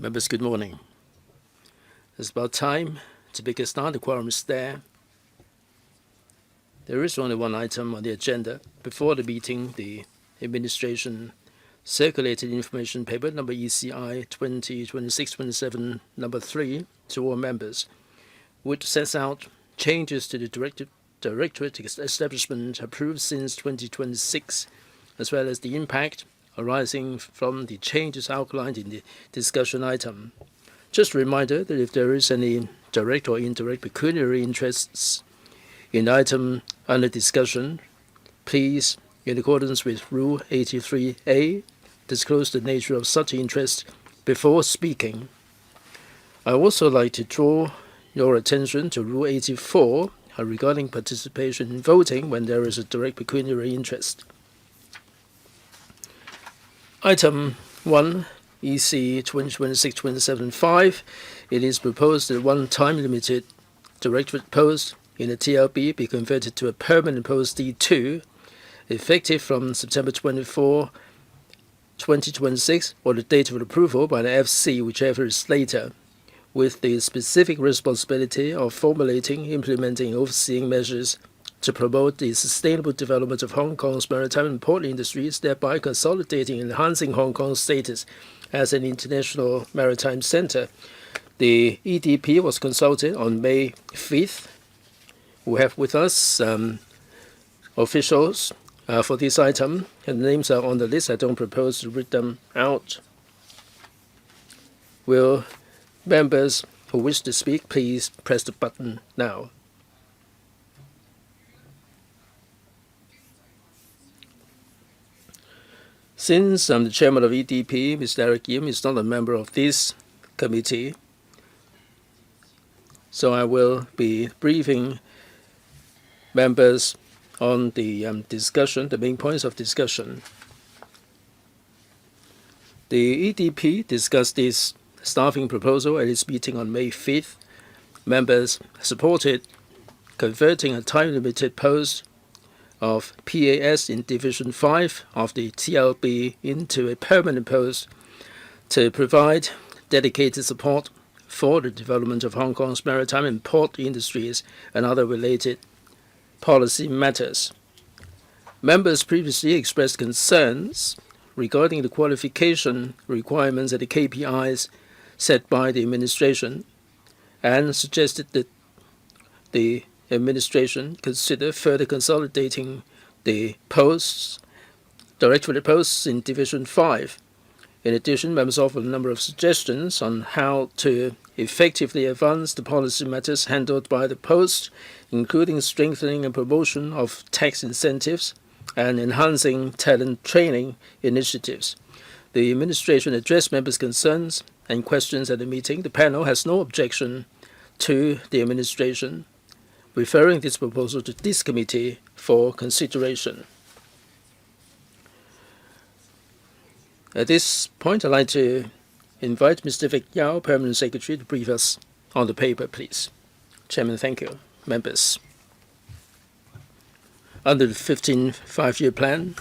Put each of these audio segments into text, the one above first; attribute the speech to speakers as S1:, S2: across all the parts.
S1: Members, good morning. It's about time to make a start. The quorum is there. There is only one item on the agenda. Before the meeting, the administration circulated information paper number ECI 2026-27 number 3 to all members, which sets out changes to the directorate establishment approved since 2026, as well as the impact arising from the changes outlined in the discussion item. Just a reminder that if there is any direct or indirect pecuniary interests in the item under discussion, please, in accordance with Rule 83A, disclose the nature of such interest before speaking. I also like to draw your attention to Rule 84 regarding participation in voting when there is a direct pecuniary interest. Item 1, EC 2026-27-5, it is proposed that one time-limited directorate post in a TLB be converted to a permanent post D2, effective from September 24, 2026, or the date of approval by the FC, whichever is later, with the specific responsibility of formulating, implementing, and overseeing measures to promote the sustainable development of Hong Kong's maritime and port industries, thereby consolidating and enhancing Hong Kong's status as an international maritime center. The EDP was consulted on May 5th. We have with us officials for this item, and the names are on the list. I don't propose to read them out. Will members who wish to speak please press the button now? Since I'm the chairman of EDP, Mr. Eric Yim is not a member of this committee, so I will be briefing members on the discussion, the main points of discussion. The EDP discussed this staffing proposal at its meeting on May 5th. Members supported converting a time-limited post of PAS in Division 5 of the TLB into a permanent post to provide dedicated support for the development of Hong Kong's maritime and port industries and other related policy matters. Members previously expressed concerns regarding the qualification requirements and the KPIs set by the administration and suggested that the administration consider further consolidating the posts, directorate posts in Division 5. In addition, members offered a number of suggestions on how to effectively advance the policy matters handled by the post, including strengthening and promotion of tax incentives and enhancing talent training initiatives. The administration addressed members' concerns and questions at the meeting. The panel has no objection to the administration referring this proposal to this committee for consideration. At this point, I'd like to invite Mr. Vic Yao, Permanent Secretary, to brief us on the paper, please. Chairman, thank you. Members, under the 15th five-year plan,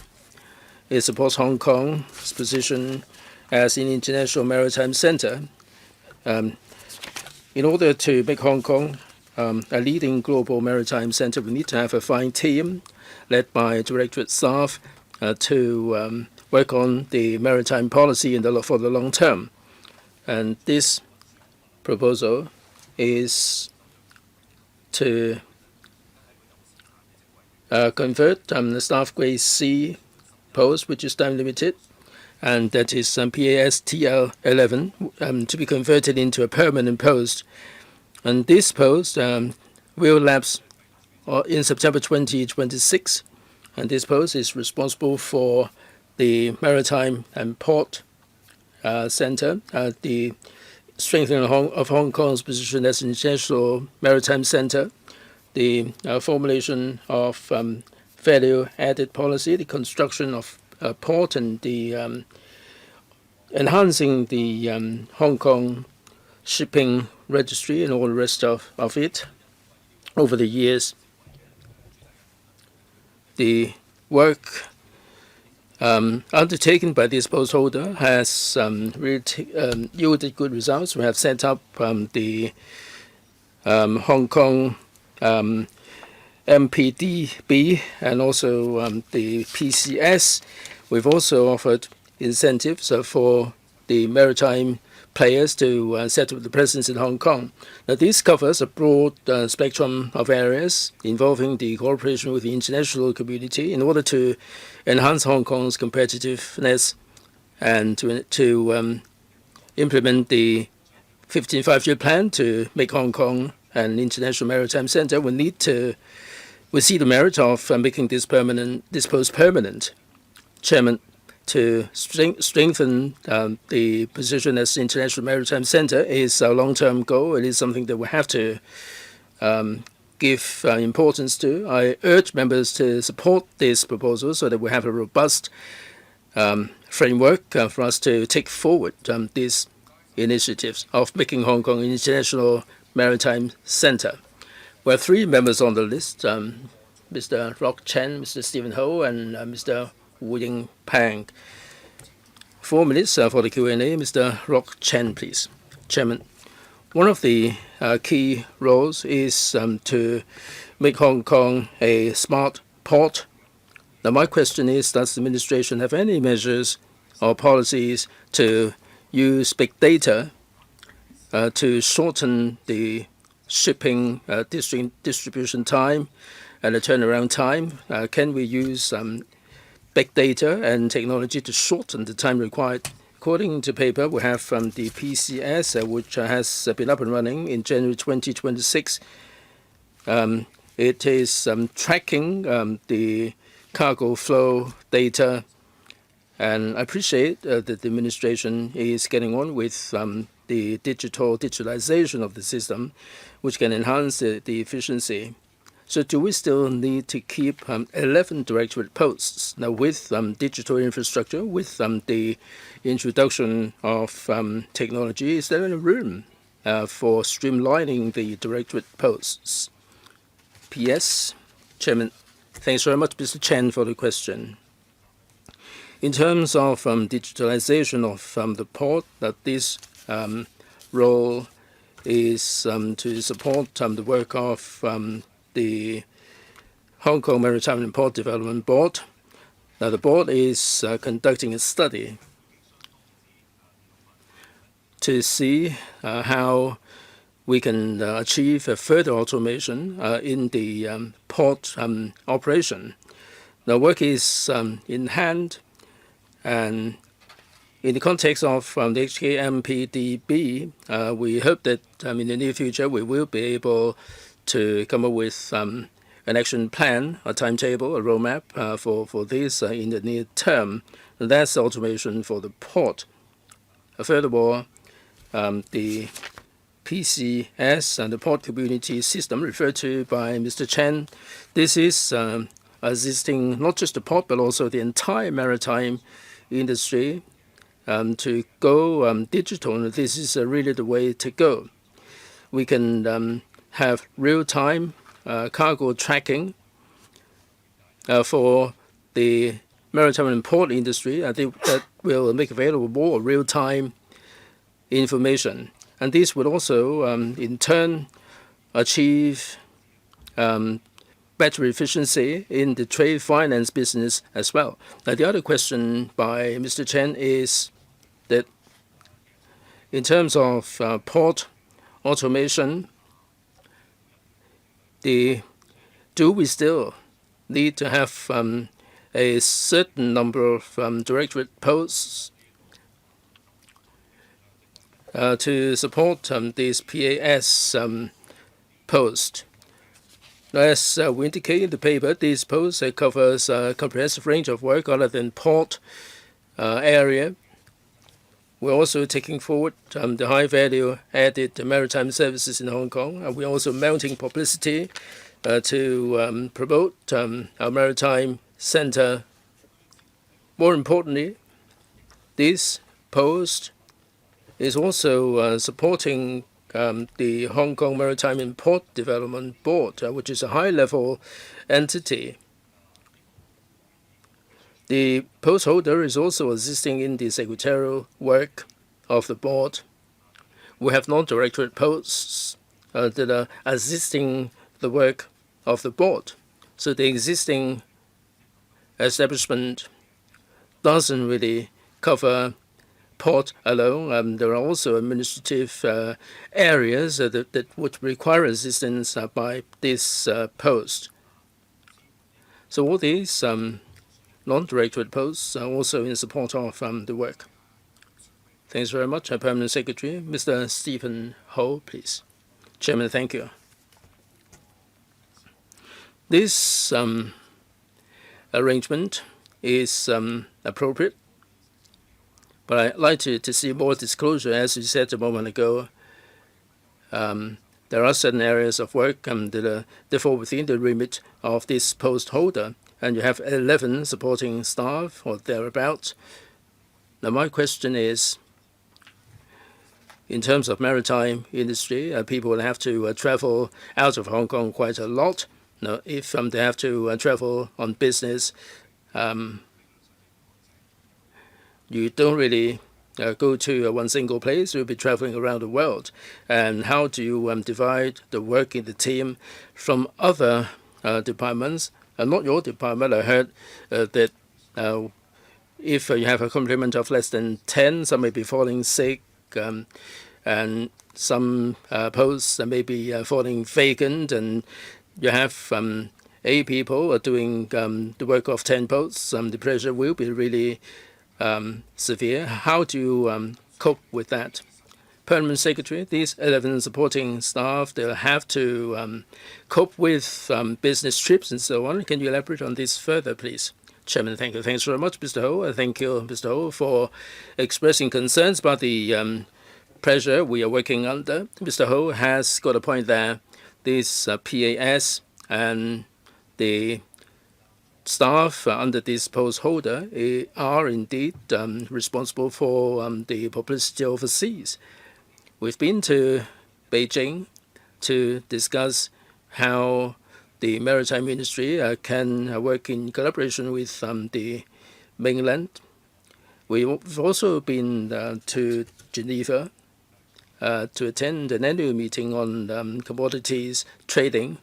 S1: it supports Hong Kong's position as an international maritime center. In order to make Hong Kong a leading global maritime center, we need to have a fine team led by directorate staff to work on the maritime policy for the long term. And this proposal is to convert the staff grade C post, which is time limited, and that is PAS TL 11, to be converted into a permanent post. And this post will lapse in September 2026, and this post is responsible for the maritime and port center, the strengthening of Hong Kong's position as an international maritime center, the formulation of value-added policy, the construction of a port, and the enhancing the Hong Kong shipping registry and all the rest of it. Over the years, the work undertaken by this post holder has really yielded good results. We have set up the Hong Kong MPDB and also the PCS. We've also offered incentives for the maritime players to set up the presence in Hong Kong. Now, this covers a broad spectrum of areas involving the cooperation with the international community in order to enhance Hong Kong's competitiveness and to implement the 15 five-year plan to make Hong Kong an international maritime center. We see the merit of making this post permanent. Chairman, to strengthen the position as international maritime center is our long-term goal. It is something that we have to give importance to. I urge members to support this proposal so that we have a robust framework for us to take forward these initiatives of making Hong Kong an international maritime center. We have 3 members on the list, Mr. Rock Chen, Mr. Stephen Ho, and Mr. Wu Ying Pang. 4 minutes for the Q&A. Mr. Rock Chen, please. Chairman, one of the key roles is to make Hong Kong a smart port. Now, my question is, does the administration have any measures or policies to use big data to shorten the shipping distribution time and the turnaround time? Can we use big data and technology to shorten the time required? According to paper we have from the PCS, which has been up and running in January 2026, it is tracking the cargo flow data, and I appreciate that the administration is getting on with the digitalization of the system, which can enhance the efficiency. So do we still need to keep 11 directorate posts? Now, with digital infrastructure, with the introduction of technology, is there any room for streamlining the directorate posts? PS, Chairman, thanks very much, Mr. Chen, for the question. In terms of digitalization of the port, that this role is to support the work of the Hong Kong Maritime and Port Development Board. Now, the board is conducting a study to see how we can achieve further automation in the port operation. The work is in hand, and in the context of the HKMPDB, we hope that in the near future we will be able to come up with an action plan, a timetable, a roadmap for this in the near term. And that's automation for the port. Furthermore, the PCS and the port community system referred to by Mr. Chen, this is assisting not just the port but also the entire maritime industry to go digital. This is really the way to go. We can have real-time cargo tracking for the maritime and port industry. I think that will make available more real-time information. And this would also, in turn, achieve better efficiency in the trade finance business as well. Now, the other question by Mr. Chen is that in terms of port automation, do we still need to have a certain number of directorate posts to support this PAS post? As we indicate in the paper, these posts covers a comprehensive range of work other than port area. We're also taking forward the high value added maritime services in Hong Kong, and we're also mounting publicity to promote our maritime center. More importantly, this post is also supporting the Hong Kong Maritime and Port Development Board, which is a high-level entity The post holder is also assisting in the secretarial work of the board. We have non-directorate posts that are assisting the work of the board. So the existing establishment doesn't really cover port alone. There are also administrative areas that would require assistance by this post. So all these non-directorate posts are also in support of the work. Thanks very much, Permanent Secretary. Mr. Stephen Ho, please. Chairman, thank you. This arrangement is appropriate, but I'd like to see more disclosure. As you said a moment ago, there are certain areas of work that fall within the remit of this post holder, and you have 11 supporting staff or thereabouts. Now, my question is, in terms of maritime industry, people will have to travel out of Hong Kong quite a lot. Now, if they have to travel on business, you don't really go to one single place. You'll be traveling around the world. And how do you divide the work in the team from other departments? Not your department. I heard that if you have a complement of less than 10, some may be falling sick, and some posts may be falling vacant, and you have 8 people doing the work of 10 posts. The pressure will be really severe. How do you cope with that? Permanent Secretary, these 11 supporting staff, they'll have to cope with business trips and so on. Can you elaborate on this further, please? Chairman, thank you. Thanks very much, Mr. Ho. Thank you, Mr. Ho, for expressing concerns about the pressure we are working under. Mr. Ho has got a point there. This PAS and the staff under this post holder are indeed responsible for the publicity overseas. We've been to Beijing to discuss how the maritime industry can work in collaboration with the mainland. We've also been to Geneva to attend an annual meeting on commodities trading.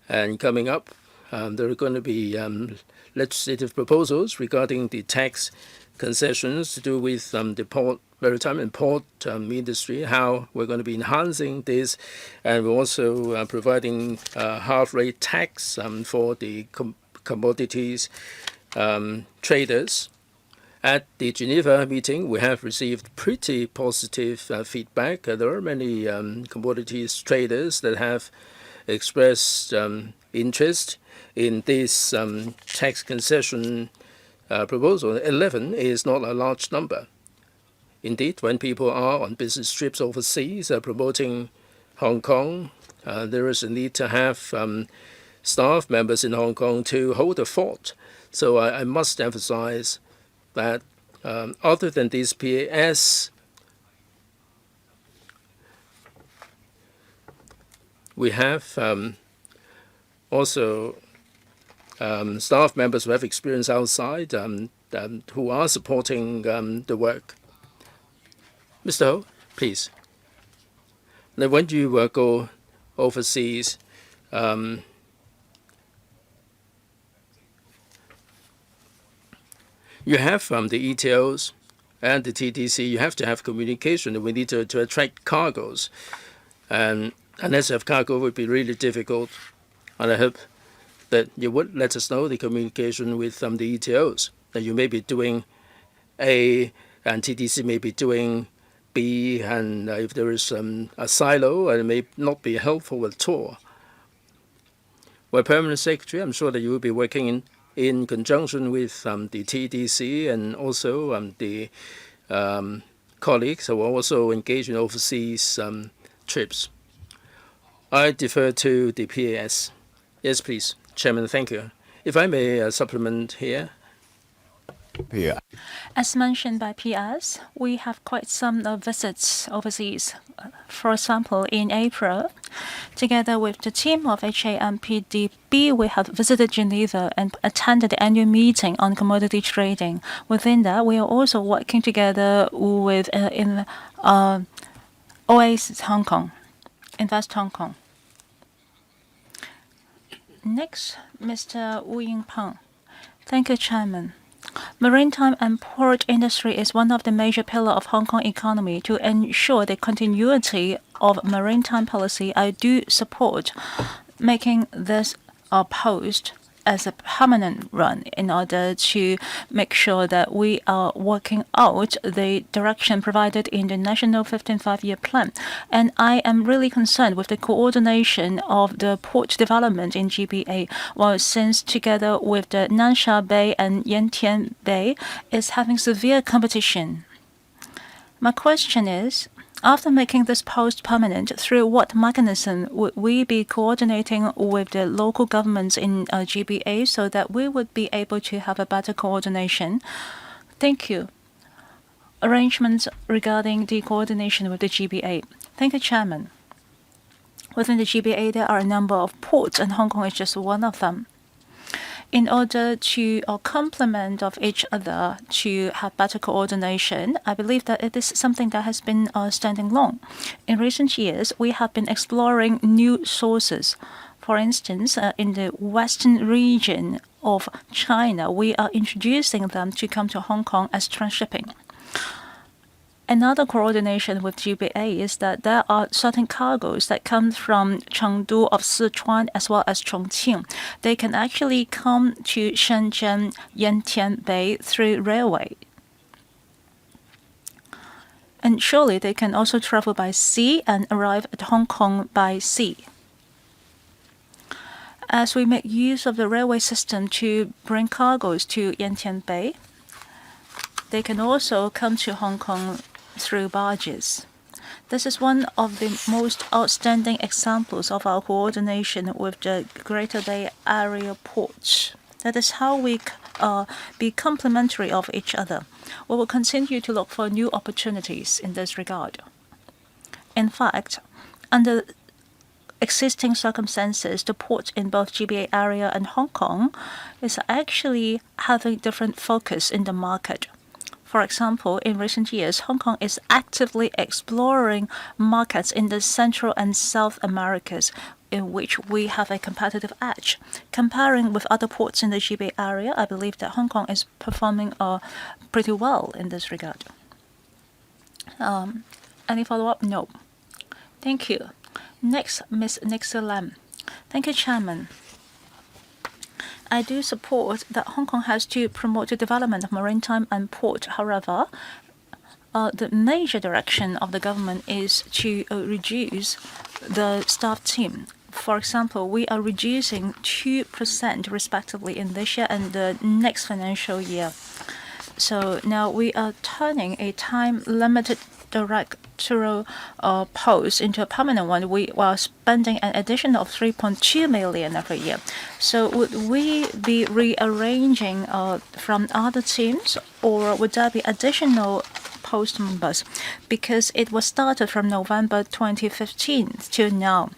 S1: And coming up, there are going to be legislative proposals regarding the tax concessions to do with the port, maritime and port industry, how we're going to be enhancing this. And we're also providing half-rate tax for the commodities traders. At the Geneva meeting, we have received pretty positive feedback. There are many commodities traders that have expressed interest in this tax concession proposal. 11 is not a large number. Indeed, when people are on business trips overseas promoting Hong Kong, there is a need to have staff members in Hong Kong to hold the fort. So I must emphasize that other than this PAS, we have also staff members who have experience outside who are supporting the work. Mr. Ho, please. Now, when you go overseas, you have the ETOs and the TDC. You have to have communication. We need to attract cargoes. And unless you have cargo, it would be really difficult. And I hope that you would let us know the communication with the ETOs. That you may be doing A and TDC may be doing B, and if there is a silo, it may not be helpful at all. Well, Permanent Secretary, I'm sure that you will be working in conjunction with the TDC and also the colleagues who are also engaged in overseas trips. I defer to the PAS. Yes, please. Chairman, thank you. If I may supplement here.
S2: As mentioned by PS, we have quite some visits overseas. For example, in April, together with the team of HAMPDB, we have visited Geneva and attended the annual meeting on commodity trading. Within that, we are also working together with Oasis Hong Kong, Invest Hong Kong. Next, Mr. Wu Yingpeng. Thank you, Chairman. Maritime and port industry is one of the major pillars of Hong Kong economy. To ensure the continuity of maritime policy, I do support making this post as a permanent one in order to make sure that we are working out the direction provided in the National 15th Five-Year Plan. And I am really concerned with the coordination of the port development in GBA, while since together with the Nansha Bay and Yantian Bay is having severe competition. My question is, after making this post permanent, through what mechanism would we be coordinating with the local governments in GBA so that we would be able to have a better coordination? Thank you. Arrangements regarding the coordination with the GBA. Thank you, Chairman. Within the GBA, there are a number of ports, and Hong Kong is just one of them. In order to complement of each other to have better coordination, I believe that it is something that has been standing long. In recent years, we have been exploring new sources. For instance, in the western region of China, we are introducing them to come to Hong Kong as transshipping. Another coordination with GBA is that there are certain cargoes that come from Chengdu of Sichuan as well as Chongqing. They can actually come to Shenzhen, Yantian Bay through railway. And surely they can also travel by sea and arrive at Hong Kong by sea. As we make use of the railway system to bring cargoes to Yantian Bay, they can also come to Hong Kong through barges. This is one of the most outstanding examples of our coordination with the Greater Bay Area ports. That is how we be complementary of each other. We will continue to look for new opportunities in this regard. In fact, under existing circumstances, the ports in both GBA area and Hong Kong is actually having different focus in the market. For example, in recent years, Hong Kong is actively exploring markets in the Central and South Americas, in which we have a competitive edge. Comparing with other ports in the GBA area, I believe that Hong Kong is performing pretty well in this regard. Any follow-up? No. Thank you. Next, Ms. Nixie Lam. Thank you, Chairman. I do support that Hong Kong has to promote the development of maritime and port. However, the major direction of the government is to reduce the staff team. For example, we are reducing 2% respectively in this year and the next financial year. So now we are turning a time-limited directorial post into a permanent one. We are spending an addition of 3.2 million every year. So would we be rearranging from other teams, or would there be additional post members? Because it was started from November 2015 till now.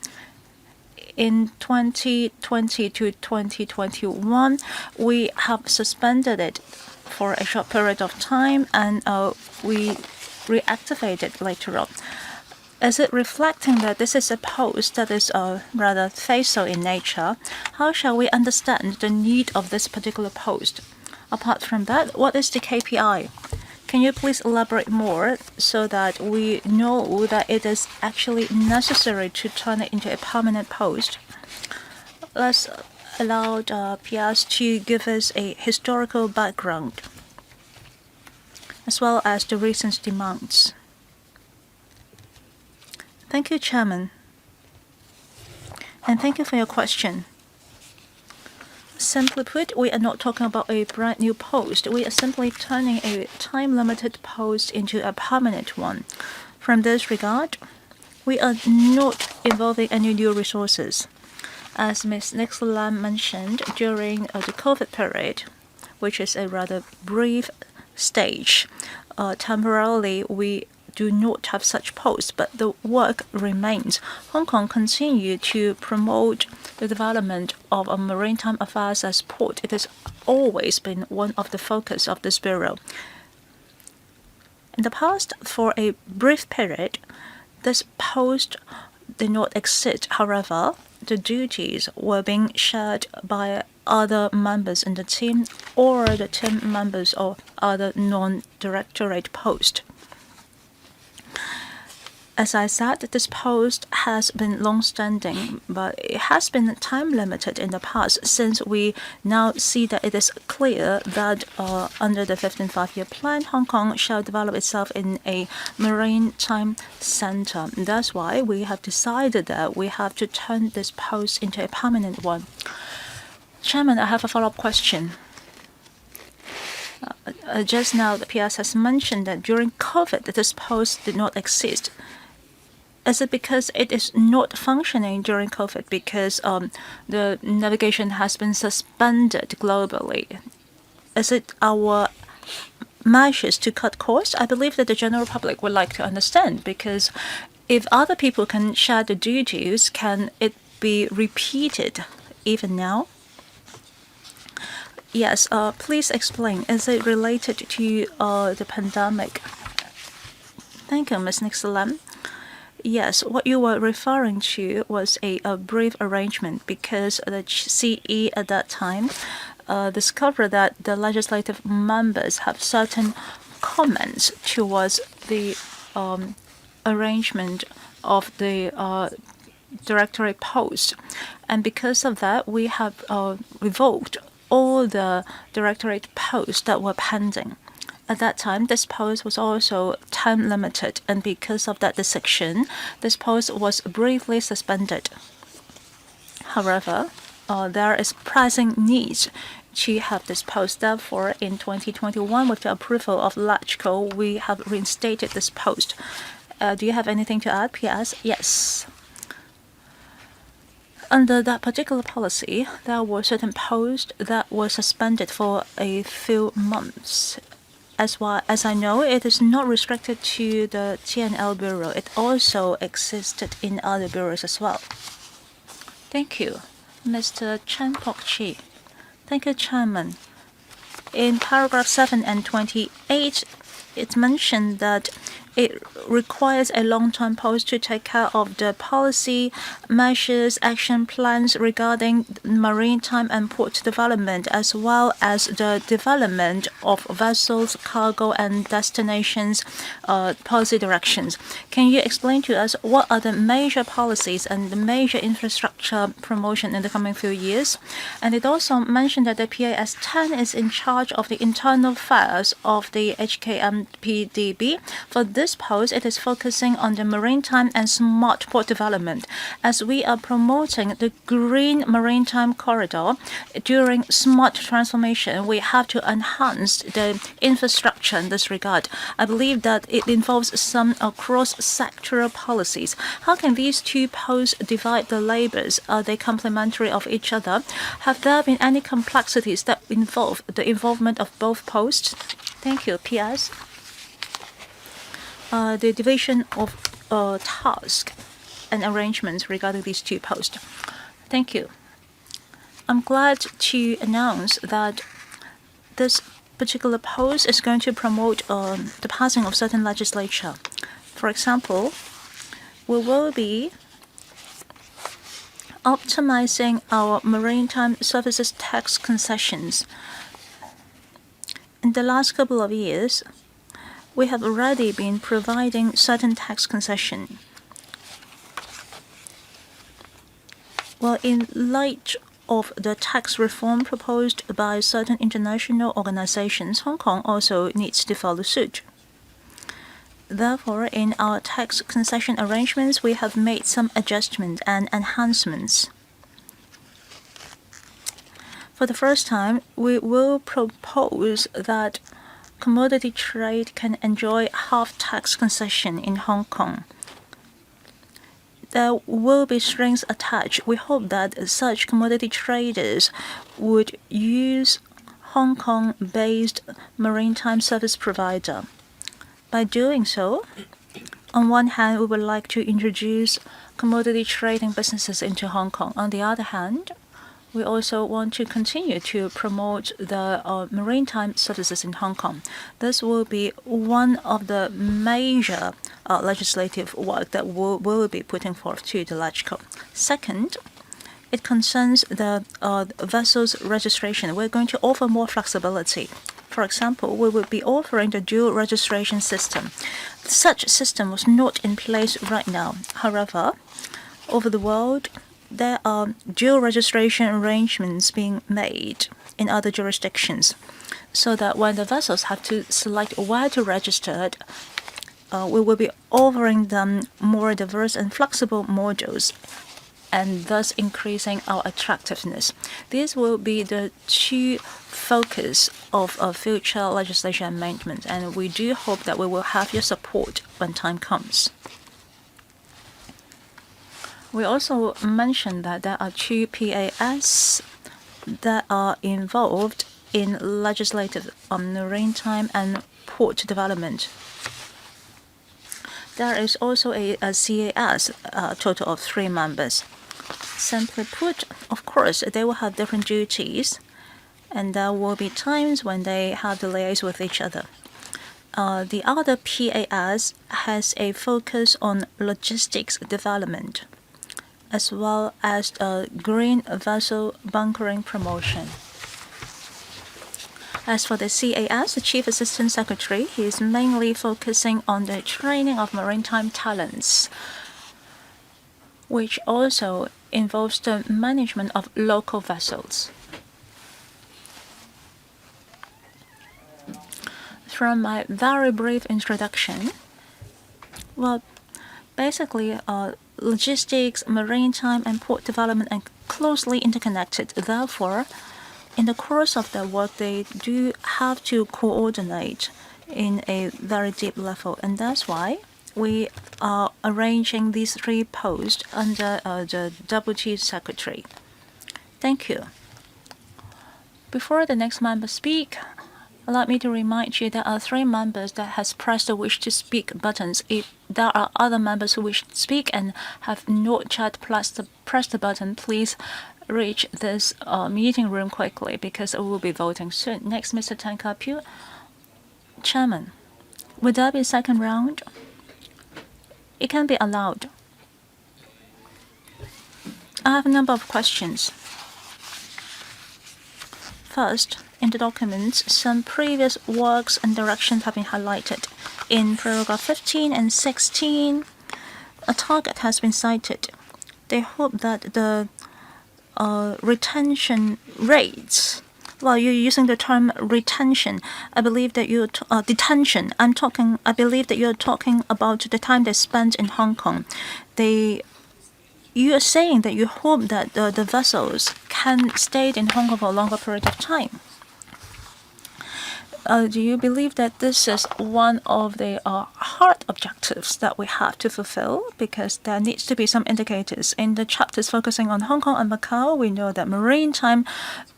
S2: In 2020 to 2021, we have suspended it for a short period of time, and we reactivated later on. Is it reflecting that this is a post that is rather facial in nature? How shall we understand the need of this particular post? Apart from that, what is the KPI? Can you please elaborate more so that we know that it is actually necessary to turn it into a permanent post? Let's allow PS to give us a historical background as well as the recent demands. Thank you, Chairman. And thank you for your question. Simply put, we are not talking about a brand new post. We are simply turning a time-limited post into a permanent one. From this regard, we are not involving any new resources. As Ms. Nixie Lam mentioned, during the COVID period, which is a rather brief stage. Temporarily, we do not have such posts, but the work remains. Hong Kong continue to promote the development of a maritime affairs as port. It has always been one of the focus of this bureau. In the past, for a brief period, this post did not exist. However, the duties were being shared by other members in the team or the team members of other non-directorate posts. As I said, this post has been long-standing, but it has been time-limited in the past, since we now see that it is clear that under the 15th Five-Year Plan, Hong Kong shall develop itself in a maritime center. That's why we have decided that we have to turn this post into a permanent one. Chairman, I have a follow-up question. Just now, the PS has mentioned that during COVID, this post did not exist. Is it because it is not functioning during COVID because the navigation has been suspended globally? Is it our measures to cut costs? I believe that the general public would like to understand, because if other people can share the duties, can it be repeated even now? Yes, please explain. Is it related to the pandemic? Thank you, Ms. Nixon. Yes, what you were referring to was a brief arrangement, because the CE at that time discovered that the legislative members have certain comments towards the arrangement of the directorate post. And because of that, we have revoked all the directorate posts that were pending. At that time, this post was also time limited, and because of that decision, this post was briefly suspended. However, there is pressing need to have this post. Therefore, in 2021, with the approval of LegCo, we have reinstated this post. Do you have anything to add, PS? Yes. Under that particular policy, there were certain posts that were suspended for a few months. As I know, it is not restricted to the TNL Bureau. It also existed in other bureaus as well. Thank you. Mr. Chen Pok-chi. Thank you, Chairman. In paragraph 7 and 28, it mentioned that it requires a long-term post to take care of the policy, measures, action plans regarding maritime and port development, as well as the development of vessels, cargo, and destinations policy directions. Can you explain to us what are the major policies and the major infrastructure promotion in the coming few years? And it also mentioned that the PAS 10 is in charge of the internal affairs of the HKMPDB. For this post, it is focusing on the maritime and smart port development. As we are promoting the green maritime corridor during smart transformation, we have to enhance the infrastructure in this regard. I believe that it involves some cross-sectoral policies. How can these two posts divide the labors? Are they complementary of each other? Have there been any complexities that involve the involvement of both posts? Thank you. PS. The division of task and arrangements regarding these two posts. Thank you. I'm glad to announce that this particular post is going to promote the passing of certain legislation. For example, we will be optimizing our maritime services tax concessions. In the last couple of years, we have already been providing certain tax concession. Well, in light of the tax reform proposed by certain international organizations, Hong Kong also needs to follow suit. Therefore, in our tax concession arrangements, we have made some adjustments and enhancements. For the first time, we will propose that commodity trade can enjoy half tax concession in Hong Kong. There will be strings attached. We hope that such commodity traders would use Hong Kong-based maritime service provider. By doing so, on one hand, we would like to introduce commodity trading businesses into Hong Kong. On the other hand, we also want to continue to promote the maritime services in Hong Kong. This will be one of the major legislative work that we'll be putting forth to the LegCo. Second, it concerns the vessel's registration. We're going to offer more flexibility. For example, we will be offering the dual registration system. Such system was not in place right now. However, over the world, there are dual registration arrangements being made in other jurisdictions, so that when the vessels have to select where to register, we will be offering them more diverse and flexible modules, and thus increasing our attractiveness. These will be the two focus of future legislation amendments, and we do hope that we will have your support when time comes. We also mentioned that there are two PAS that are involved in legislative maritime and port development. There is also a CAS, a total of 3 members. Simply put, of course, they will have different duties, and there will be times when they have to liaise with each other. The other PAS has a focus on logistics development, as well as green vessel bunkering promotion. As for the CAS, the Chief Assistant Secretary, he is mainly focusing on the training of maritime talents, which also involves the management of local vessels. From my very brief introduction, well, basically, logistics, maritime, and port development are closely interconnected. Therefore, in the course of their work, they do have to coordinate in a very deep level, and that's why we are arranging these 3 posts under the Deputy Secretary. Thank you. Before the next member speak, allow me to remind you there are 3 members that has pressed the wish to speak buttons. If there are other members who wish to speak and have not yet pressed the button, please reach this meeting room quickly, because we will be voting soon. Next, Mr. Tan Ka-Piu. Chairman, would there be a second round? It can be allowed. I have a number of questions. First, in the documents, some previous works and directions have been highlighted. In paragraph 15 and 16, a target has been cited. They hope that the retention rates, well, you're using the term retention. I believe that you're detention. I believe that you're talking about the time they spent in Hong Kong. You are saying that you hope that the vessels can stay in Hong Kong for a longer period of time. Do you believe that this is one of the hard objectives that we have to fulfill? Because there needs to be some indicators. In the chapters focusing on Hong Kong and Macau, we know that maritime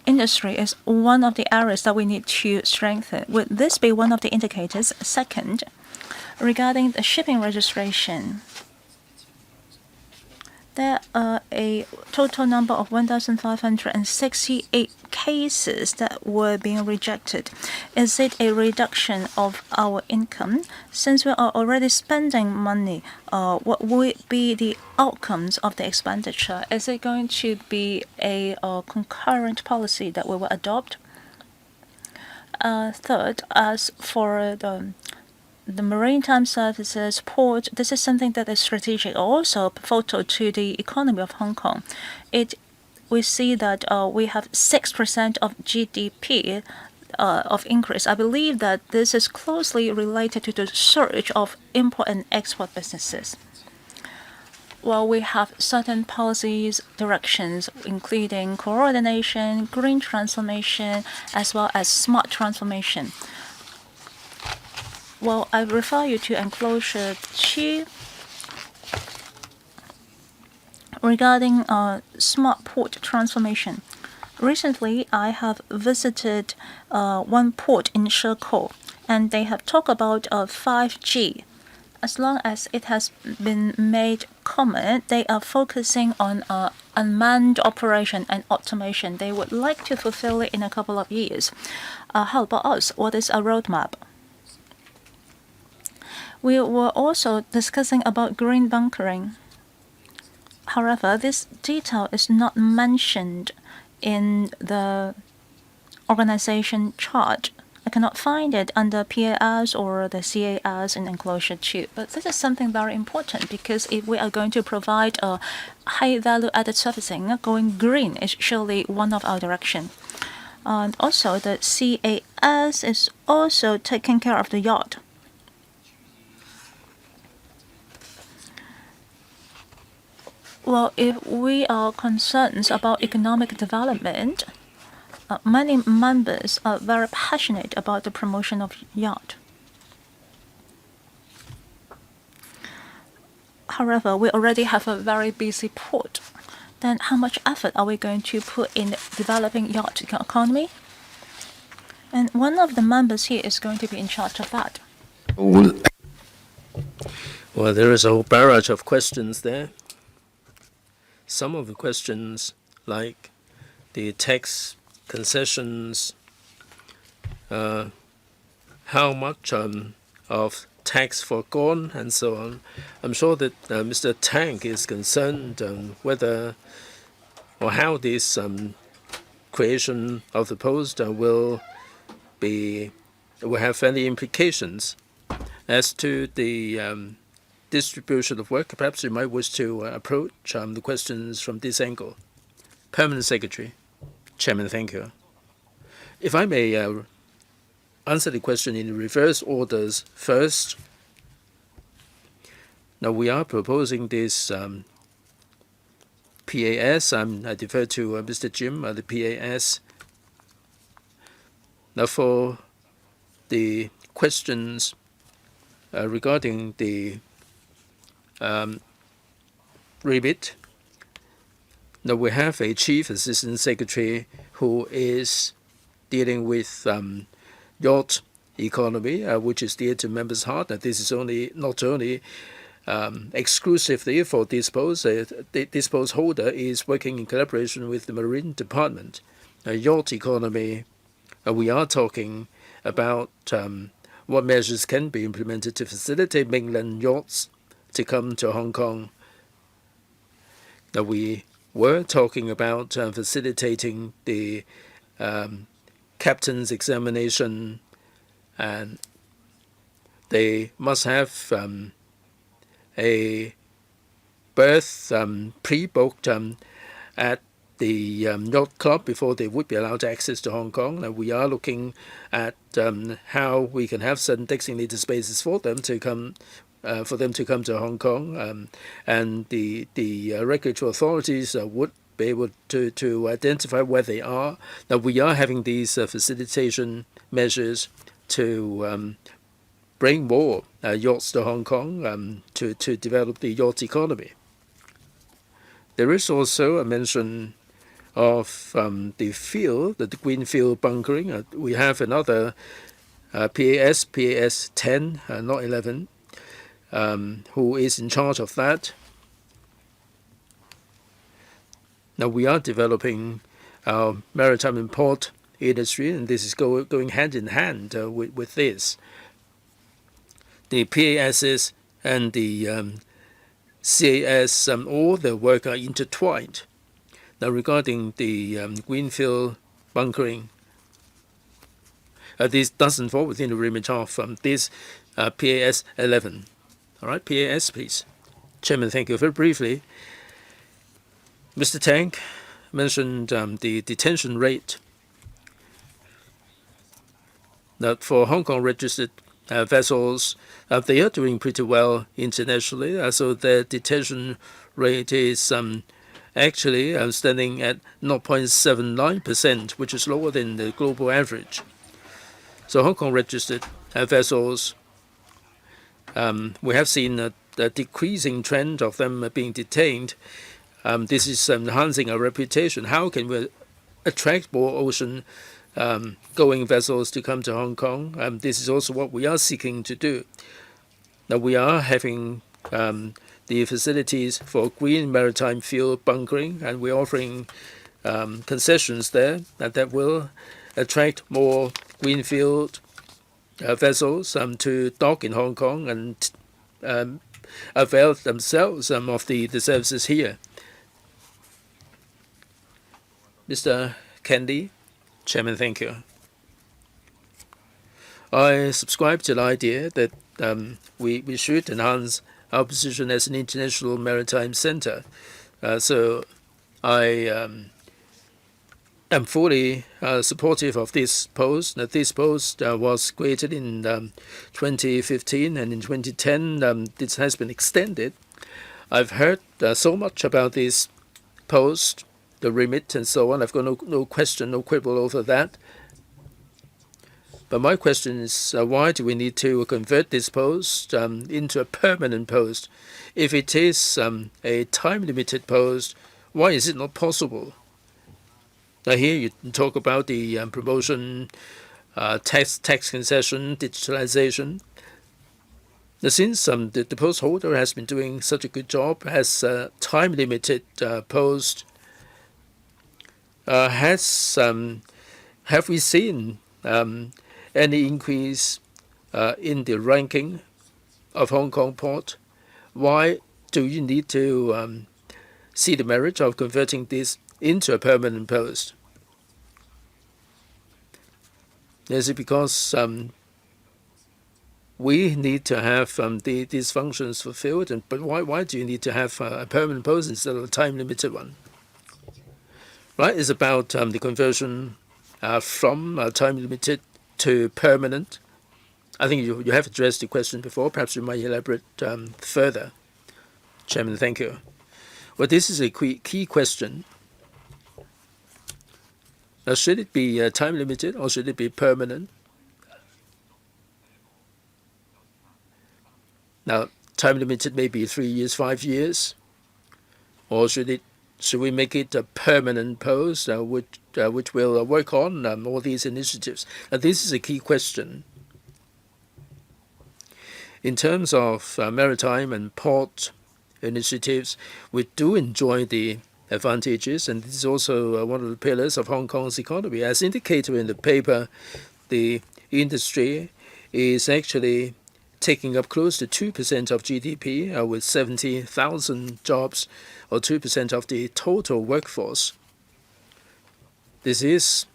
S2: industry is one of the areas that we need to strengthen. Would this be one of the indicators? Second, regarding the shipping registration, there are a total number of 1,568 cases that were being rejected. Is it a reduction of our income? Since we are already spending money, what would be the outcomes of the expenditure? Is it going to be a concurrent policy that we will adopt? Third, as for the maritime services, port, this is something that is strategic, also pivotal to the economy of Hong Kong. We see that we have 6% of GDP of increase. I believe that this is closely related to the surge of import and export businesses. Well, we have certain policies, directions, including coordination, green transformation, as well as smart transformation. Well, I refer you to enclosure 2 regarding smart port transformation. Recently, I have visited one port in Shekou, and they have talked about 5G. As long as it has been made common, they are focusing on unmanned operation and automation. They would like to fulfill it in a couple of years. How about us? What is our roadmap? We were also discussing about green bunkering. However, this detail is not mentioned in the organization chart. I cannot find it under PAS or the CAS in enclosure 2. But this is something very important, because if we are going to provide a high value added servicing, going green is surely one of our direction. And also the CAS is also taking care of the yacht. Well, if we are concerned about economic development, many members are very passionate about the promotion of yacht. However, we already have a very busy port. Then how much effort are we going to put in developing yacht economy? And one of the members here is going to be in charge of that.
S1: Well, there is a whole barrage of questions there. Some of the questions, like the tax concessions, how much of tax foregone, and so on. I'm sure that Mr. Tang is concerned whether or how this creation of the post will have any implications as to the distribution of work. Perhaps you might wish to approach the questions from this angle. Permanent Secretary. Chairman, thank you. If I may answer the question in reverse orders first. Now, we are proposing this PAS. I defer to Mr. Jim, the PAS. Now, for the questions regarding the rebate, now we have a Chief Assistant Secretary who is dealing with yacht economy, which is dear to members' heart. That this is not only exclusively for this post. This post holder is working in collaboration with the Marine Department. Yacht economy, we are talking about what measures can be implemented to facilitate mainland yachts to come to Hong Kong. Now, we were talking about facilitating the captain's examination, and they must have a berth pre-booked at the yacht club before they would be allowed access to Hong Kong. Now, we are looking at how we can have certain designated spaces for them to come to Hong Kong, and the regulatory authorities would be able to identify where they are. Now, we are having these facilitation measures to bring more yachts to Hong Kong to develop the yacht economy. There is also a mention of the field, the green field bunkering. We have another PAS 10, not 11, who is in charge of that. Now, we are developing our maritime and port industry, and this is going hand in hand with this. The PASs and the CAS, all the work are intertwined. Now, regarding the greenfield bunkering, this doesn't fall within the remit of this PAS 11. All right, PAS, please. Chairman, thank you. Very briefly, Mr. Tang mentioned the detention rate. Now, for Hong Kong registered vessels, they are doing pretty well internationally. So their detention rate is actually standing at 0.79%, which is lower than the global average. So Hong Kong registered vessels, we have seen a decreasing trend of them being detained. This is enhancing our reputation. How can we attract more ocean going vessels to come to Hong Kong. This is also what we are seeking to do. Now we are having the facilities for green maritime fuel bunkering, and we're offering concessions there that will attract more greenfield vessels to dock in Hong Kong and avail themselves of the services here. Mr. Kennedy, Chairman, thank you. I subscribe to the idea that we should enhance our position as an international maritime center. So I am fully supportive of this post. Now, this post was created in 2015, and in 2010 this has been extended. I've heard so much about this post, the remit and so on. I've got no question, no quibble over that. But my question is, why do we need to convert this post into a permanent post? If it is a time-limited post, why is it not possible? Now here you talk about the promotion, tax concession, digitalization. Now, since the post holder has been doing such a good job as a time-limited post, have we seen any increase in the ranking of Hong Kong Port? Why do you need to see the merit of converting this into a permanent post? Is it because we need to have these functions fulfilled? But why do you need to have a permanent post instead of a time-limited one? Right, it's about the conversion from time-limited to permanent. I think you have addressed the question before. Perhaps you might elaborate further. Chairman, thank you. Well, this is a key question. Now, should it be time-limited or should it be permanent? Now, time-limited may be 3 years, 5 years, or should we make it a permanent post which will work on all these initiatives? Now, this is a key question. In terms of maritime and port initiatives, we do enjoy the advantages, and this is also one of the pillars of Hong Kong's economy. As indicated in the paper, the industry is actually taking up close to 2% of GDP with 70,000 jobs, or 2% of the total workforce. This is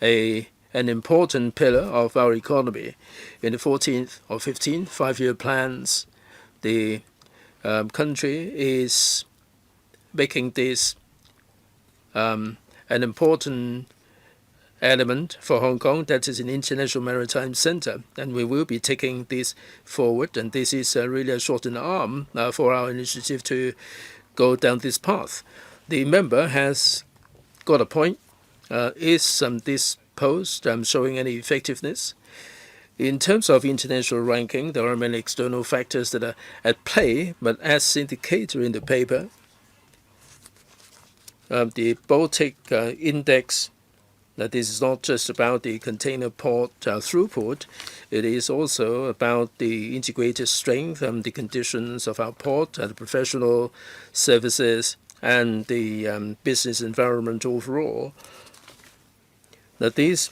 S1: an important pillar of our economy. In the 14th or 15th five-year plans, the country is making this an important element for Hong Kong, that is an international maritime center, and we will be taking this forward, and this is really a shot in the arm for our initiative to go down this path. The member has got a point. Is this post showing any effectiveness? In terms of international ranking, there are many external factors that are at play, but as indicated in the paper, the Baltic Index, that this is not just about the container port throughput, it is also about the integrated strength and the conditions of our port, the professional services, and the business environment overall. Now, this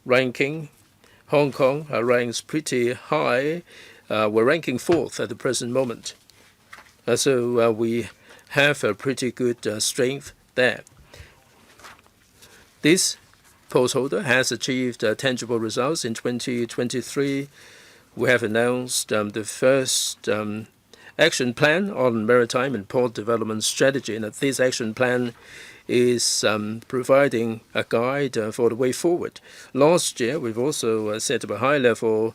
S1: ranking, Hong Kong ranks pretty high. We're ranking 4th at the present moment. So we have a pretty good strength there. This post holder has achieved tangible results. In 2023, we have announced the first action plan on maritime and port development strategy, and this action plan is providing a guide for the way forward. Last year, we've also set up a high-level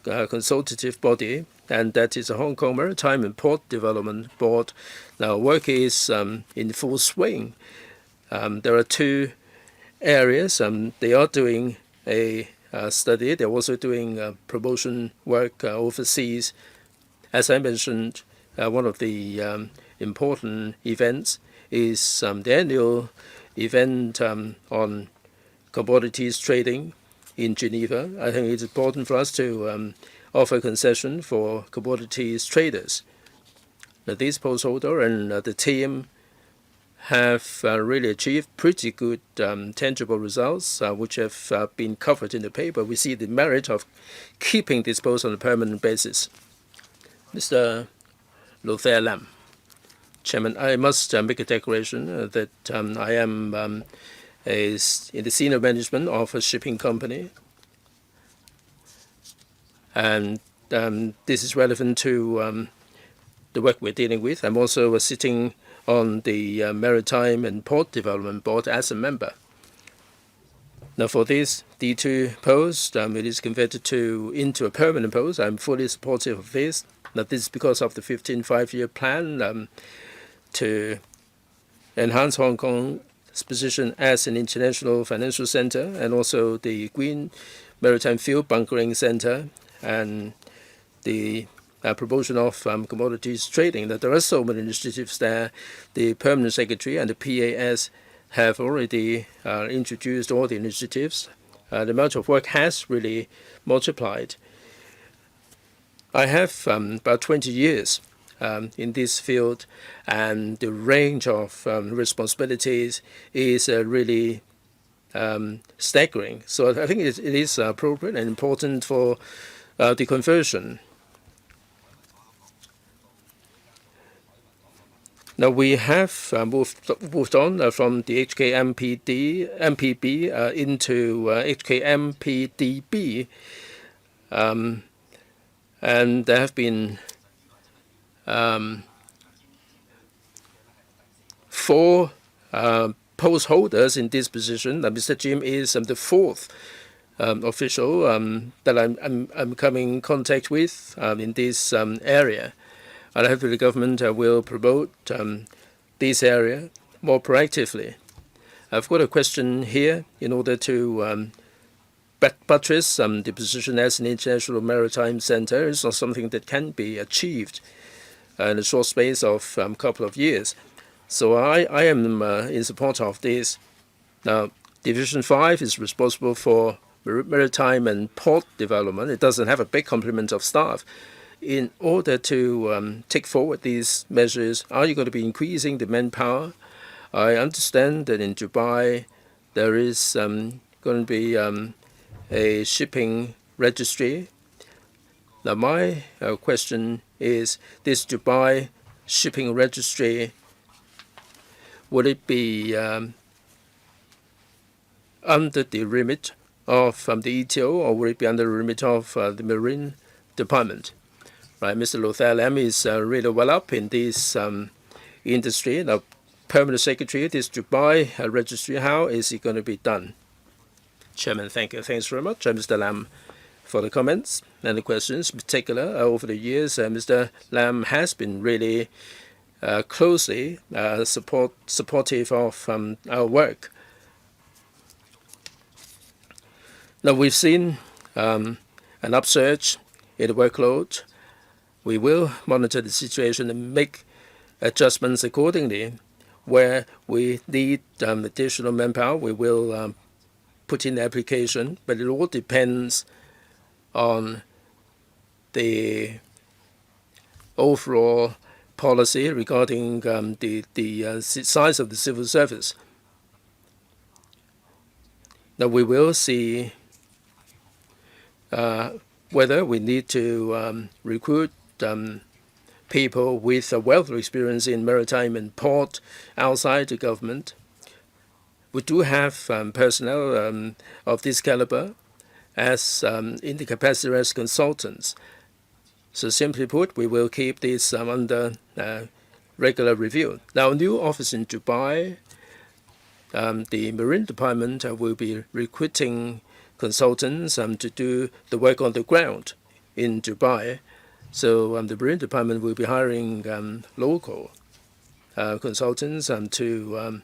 S1: consultative body, and that is the Hong Kong Maritime and Port Development Board. Now, work is in full swing. There are 2 areas. They are doing a study. They're also doing promotion work overseas. As I mentioned, one of the important events is the annual event on commodities trading in Geneva. I think it's important for us to offer concession for commodities traders. Now, this postholder and the team have really achieved pretty good tangible results, which have been covered in the paper. We see the merit of keeping this post on a permanent basis. Mr. Lothair Lam. Chairman, I must make a declaration that I am in the senior management of a shipping company, and this is relevant to the work we're dealing with. I'm also sitting on the Maritime and Port Development Board as a member. Now, for this D2 post, it is converted into a permanent post. I'm fully supportive of this. Now, this is because of the 15 five-year plan to enhance Hong Kong's position as an international financial center, and also the Green Maritime Fuel Bunkering Center, and the promotion of commodities trading. That there are so many initiatives there. The Permanent Secretary and the PAS have already introduced all the initiatives. The amount of work has really multiplied. I have about 20 years in this field, and the range of responsibilities is really staggering. So I think it is appropriate and important for the conversion. Now, we have moved on from the MPB into HKMPDB, and there have been 4 post holders in this position. Mr. Jim is the 4th official that I'm coming in contact with in this area. And I hope the government will promote this area more proactively. I've got a question here in order to buttress the position as an international maritime center. It's not something that can be achieved in a short space of a couple of years. So I am in support of this. Now, Division 5 is responsible for maritime and port development. It doesn't have a big complement of staff. In order to take forward these measures, are you going to be increasing the manpower? I understand that in Dubai there is going to be a shipping registry. Now, my question is, this Dubai shipping registry, would it be under the remit of the ETO, or would it be under the remit of the Marine Department? Right, Mr. Lothair Lam is really well up in this industry. Now, Permanent Secretary, this Dubai registry, how is it going to be done? Chairman, thank you. Thanks very much, Mr. Lam, for the comments and the questions. In particular, over the years, Mr. Lam has been really closely supportive of our work. Now, we've seen an upsurge in the workload. We will monitor the situation and make adjustments accordingly. Where we need additional manpower, we will put in the application, but it all depends on the overall policy regarding the size of the civil service. Now, we will see whether we need to recruit people with a wealth of experience in maritime and port outside the government. We do have personnel of this caliber as in the capacity as consultants. So simply put, we will keep this under regular review. Now, new office in Dubai, the Marine Department will be recruiting consultants to do the work on the ground in Dubai. So the Marine Department will be hiring local consultants to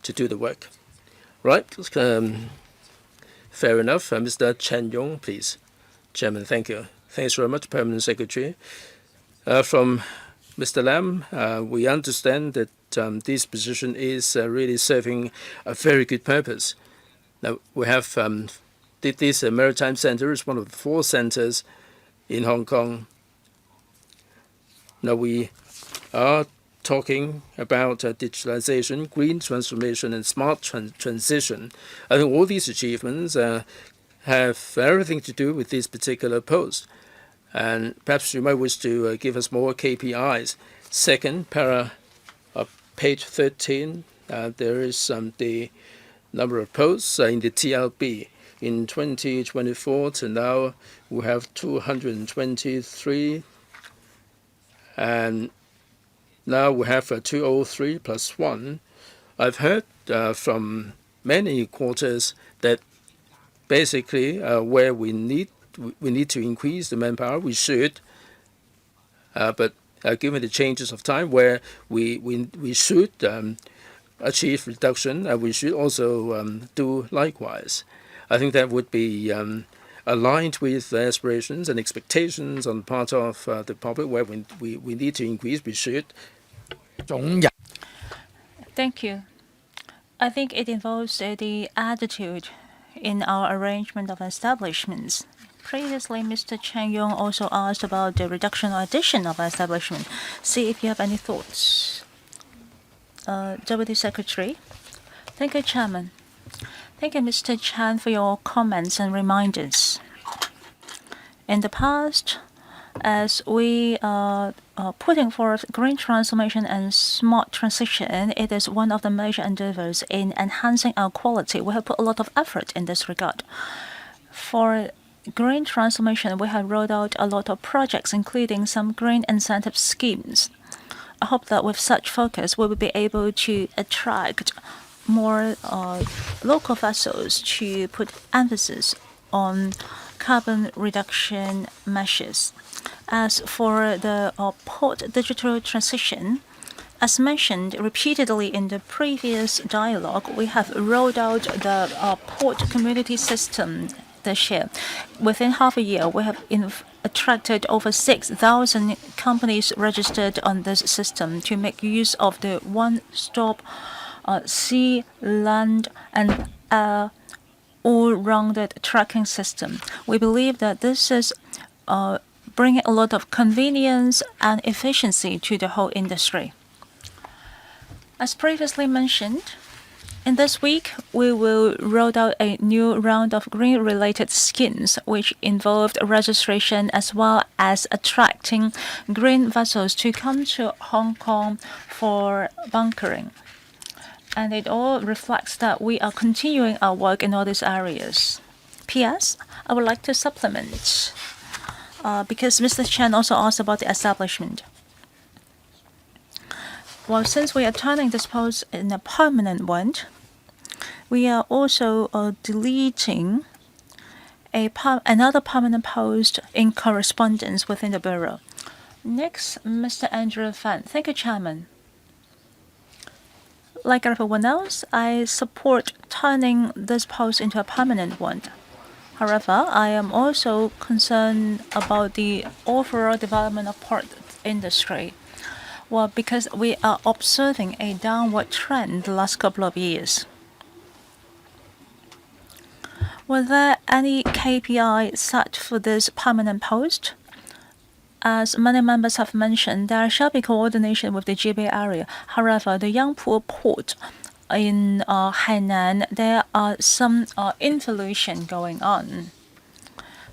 S1: do the work. Right. Fair enough. Mr. Chen Yong, please. Chairman, thank you. Thanks very much, Permanent Secretary. From Mr. Lam, we understand that this position is really serving a very good purpose. Now, we have this maritime center is one of the 4 centers in Hong Kong. Now, we are talking about digitalization, green transformation, and smart transition. I think all these achievements have everything to do with this particular post. And perhaps you might wish to give us more KPIs. Second, page 13, there is the number of posts in the TLB. In 2024 to now, we have 223, and now we have 203 plus 1. I've heard from many quarters that basically where we need to increase the manpower, we should, but given the changes of time where we should achieve reduction, we should also do likewise. I think that would be aligned with the aspirations and expectations on the part of the public, where we need to increase, we should.
S2: Thank you. I think it involves the attitude in our arrangement of establishments. Previously, Mr. Chen Yong also asked about the reduction or addition of establishment. See if you have any thoughts. Deputy Secretary. Thank you, Chairman. Thank you, Mr. Chan, for your comments and reminders. In the past, as we are putting forth green transformation and smart transition, it is one of the major endeavors in enhancing our quality. We have put a lot of effort in this regard. For green transformation, we have rolled out a lot of projects, including some green incentive schemes. I hope that with such focus, we will be able to attract more local vessels to put emphasis on carbon reduction measures. As for the port digital transition, as mentioned repeatedly in the previous dialogue, we have rolled out the port community system this year. Within half a year, we have attracted over 6,000 companies registered on this system to make use of the one-stop sea, land, and air all-rounded tracking system. We believe that this is bringing a lot of convenience and efficiency to the whole industry. As previously mentioned, in this week, we will roll out a new round of green-related schemes, which involved registration as well as attracting green vessels to come to Hong Kong for bunkering. And it all reflects that we are continuing our work in all these areas. P.S. I would like to supplement, because Mr. Chen also asked about the establishment. Well, since we are turning this post in a permanent one, we are also deleting another permanent post in correspondence within the Bureau. Next, Mr. Andrew Fan. Thank you, Chairman. Like everyone else, I support turning this post into a permanent one. However, I am also concerned about the overall development of port industry. Well, because we are observing a downward trend the last couple of years. Were there any KPI set for this permanent post? As many members have mentioned, there shall be coordination with the GB area. However, the Yangpu port in Hainan, there are some involution going on.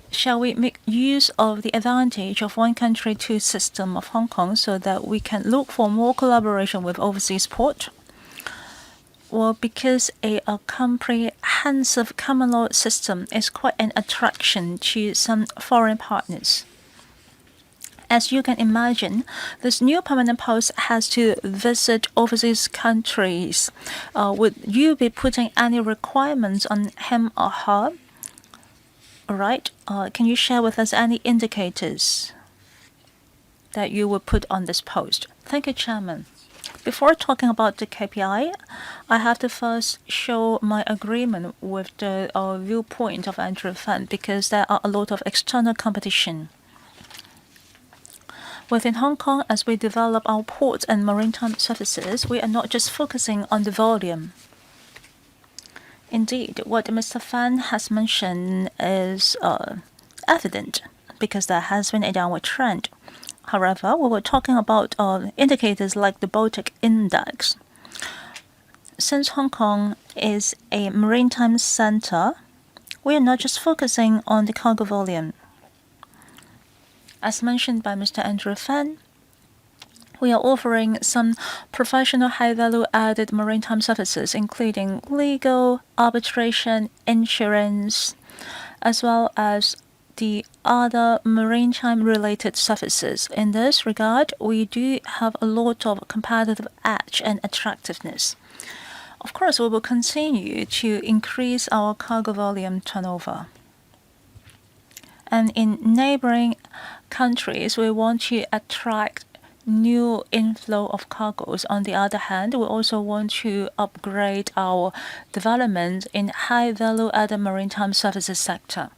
S2: Shall we make use of the advantage of one country, two system of Hong Kong so that we can look for more collaboration with overseas port? Well, because a comprehensive common law system is quite an attraction to some foreign partners. As you can imagine, this new permanent post has to visit overseas countries. Would you be putting any requirements on him or her? All right. Can you share with us any indicators that you would put on this post? Thank you, Chairman. Before talking about the KPI, I have to first show my agreement with the viewpoint of Andrew Fan because there are a lot of external competition. Within Hong Kong, as we develop our ports and maritime services, we are not just focusing on the volume. Indeed, what Mr. Fan has mentioned is evident because there has been a downward trend. However, we were talking about indicators like the Baltic Index. Since Hong Kong is a maritime center, we are not just focusing on the cargo volume. As mentioned by Mr. Andrew Fan, we are offering some professional high-value added maritime services, including legal, arbitration, insurance, as well as the other maritime-related services. In this regard, we do have a lot of competitive edge and attractiveness. Of course, we will continue to increase our cargo volume turnover. And in neighboring countries, we want to attract new inflow of cargoes. On the other hand, we also want to upgrade our development in high-value added maritime services sector.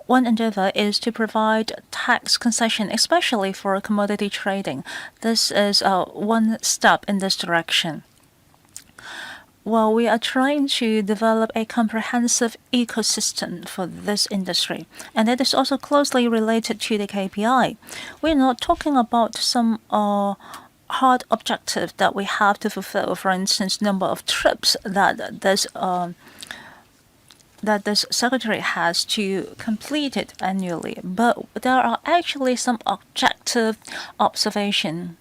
S2: One endeavor is to provide tax concession, especially for commodity trading. This is one step in this direction. Well, we are trying to develop a comprehensive ecosystem for this industry, and it is also closely related to the KPI. We're not talking about some hard objective that we have to fulfill, for instance, number of trips that this secretary has to complete it annually, but there are actually some objective observation,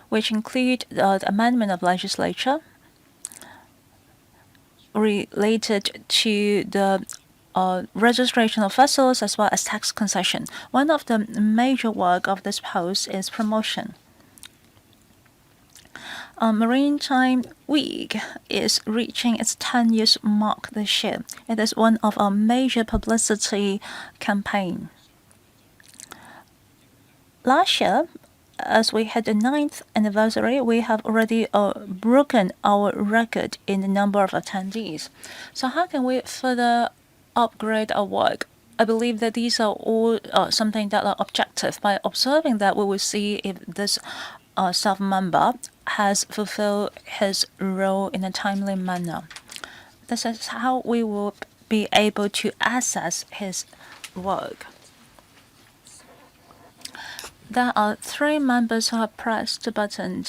S2: which include the amendment of legislature related to the registration of vessels as well as tax concession. One of the major work of this post is promotion. Maritime Week is reaching its 10 years mark this year. It is one of our major publicity campaign. Last year, as we had the 9th anniversary, we have already broken our record in the number of attendees. So how can we further upgrade our work? I believe that these are all something that are objective. By observing that, we will see if this staff member has fulfilled his role in a timely manner. This is how we will be able to assess his work. There are 3 members who have pressed the button.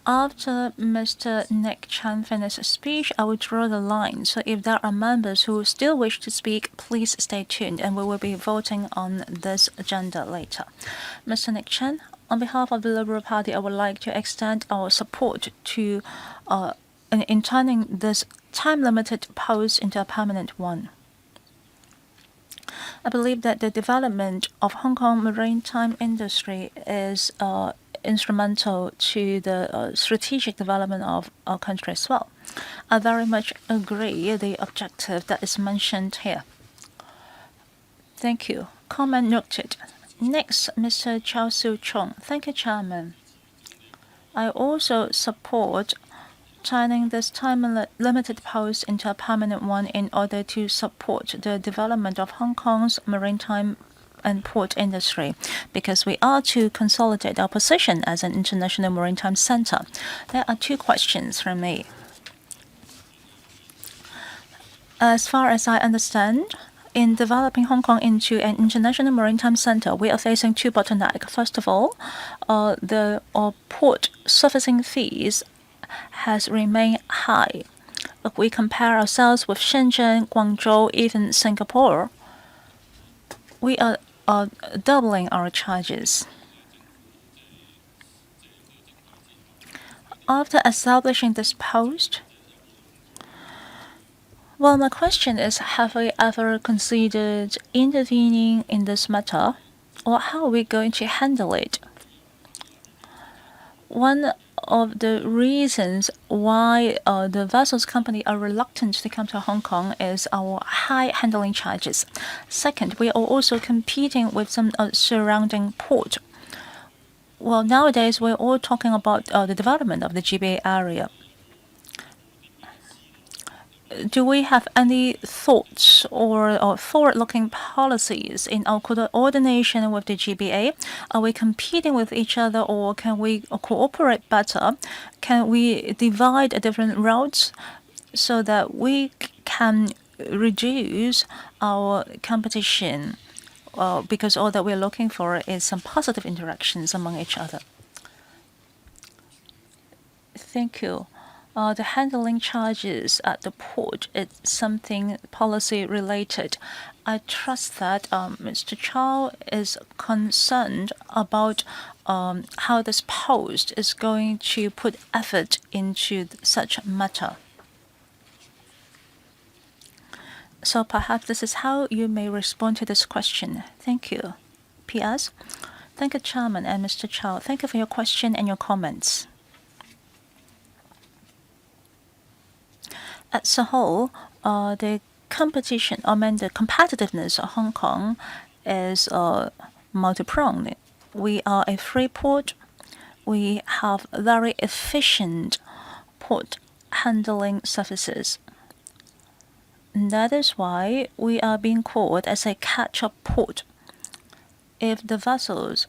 S2: After Mr. Nick Chan finishes his speech, I will draw the line. So if there are members who still wish to speak, please stay tuned, and we will be voting on this agenda later. Mr. Nick Chan, on behalf of the Liberal Party, I would like to extend our support to in turning this time-limited post into a permanent one. I believe that the development of Hong Kong maritime industry is instrumental to the strategic development of our country as well. I very much agree with the objective that is mentioned here. Thank you. Comment noted. Next, Mr. Chow Siu Chung. Thank you, Chairman. I also support turning this time-limited post into a permanent one in order to support the development of Hong Kong's maritime and port industry, because we are to consolidate our position as an international maritime center. There are 2 questions from me. As far as I understand, in developing Hong Kong into an international maritime center, we are facing 2 bottlenecks. First of all, the port servicing fees has remained high. If we compare ourselves with Shenzhen, Guangzhou, even Singapore, we are doubling our charges. After establishing this post, well, my question is, have we ever considered intervening in this matter, or how are we going to handle it? One of the reasons why the vessels company are reluctant to come to Hong Kong is our high handling charges. Second, we are also competing with some surrounding port. Well, nowadays we're all talking about the development of the GBA area. do we have any thoughts or forward-looking policies in our coordination with the GBA? Are we competing with each other, or can we cooperate better? Can we divide different routes so that we can reduce our competition? Because all that we're looking for is some positive interactions among each other. Thank you. The handling charges at the port is something policy related. I trust that Mr. Chow is concerned about how this post is going to put effort into such matter. So perhaps this is how you may respond to this question. Thank you. P.S. Thank you, Chairman and Mr. Chow. Thank you for your question and your comments. As a whole, the competition, the competitiveness of Hong Kong is multi-pronged. We are a free port. We have very efficient port handling services. And that is why we are being called as a catch-up port. If the vessels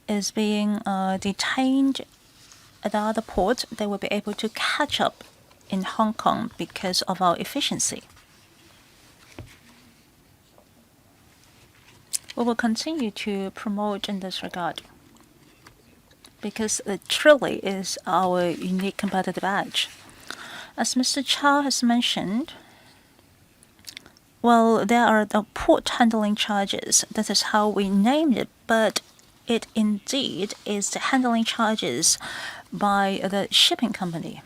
S2: is being detained at the other port, they will be able to catch up in Hong Kong because of our efficiency. We will continue to promote in this regard because it truly is our unique competitive edge. As Mr. Chow has mentioned, well, there are the port handling charges. That is how we named it, but it indeed is the handling charges by the shipping company.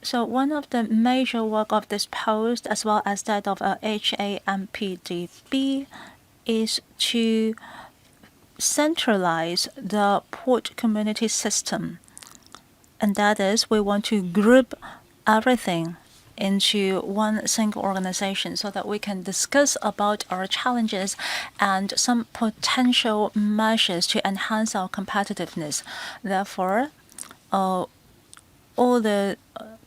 S2: So one of the major work of this post, as well as that of HAMPDB, is to centralize the port community system. And that is, we want to group everything into one single organization so that we can discuss about our challenges and some potential measures to enhance our competitiveness. Therefore, all the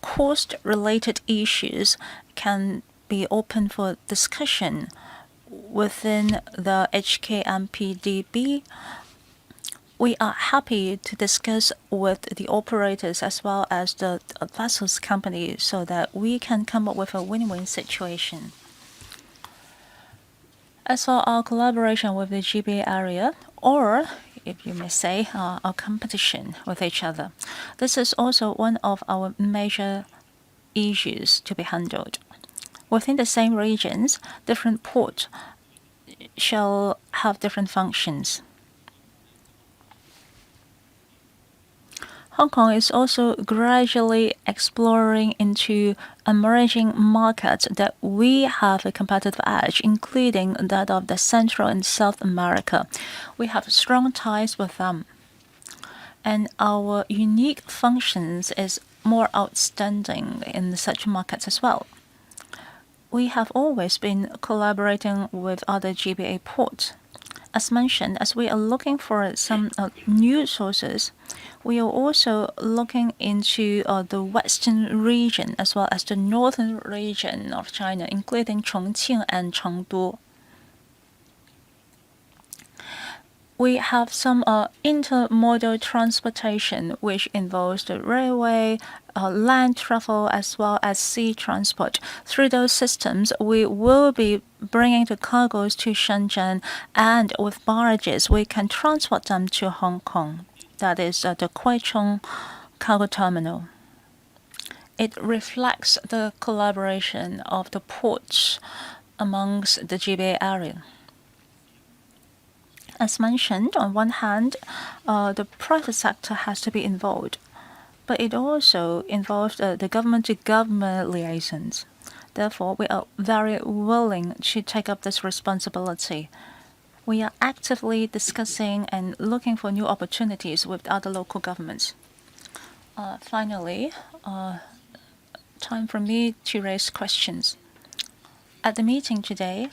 S2: cost-related issues can be open for discussion within the HKMPDB. We are happy to discuss with the operators as well as the vessels company so that we can come up with a win-win situation. As for our collaboration with the GBA area, or if you may say, our competition with each other, this is also one of our major issues to be handled. Within the same regions, different ports shall have different functions. Hong Kong is also gradually exploring into emerging markets that we have a competitive edge, including that of the Central and South America. We have strong ties with them, and our unique functions is more outstanding in such markets as well. We have always been collaborating with other GBA ports. As mentioned, as we are looking for some new sources, we are also looking into the western region as well as the northern region of China, including Chongqing and Chengdu. We have some intermodal transportation, which involves the railway, land travel, as well as sea transport. Through those systems, we will be bringing the cargoes to Shenzhen, and with barges, we can transport them to Hong Kong. That is the Kwai Chung cargo terminal. It reflects the collaboration of the ports amongst the GBA area. As mentioned, on one hand, the private sector has to be involved, but it also involves the government-to-government liaisons. Therefore, we are very willing to take up this responsibility. We are actively discussing and looking for new opportunities with other local governments. Finally, time for me to raise questions. At the meeting today,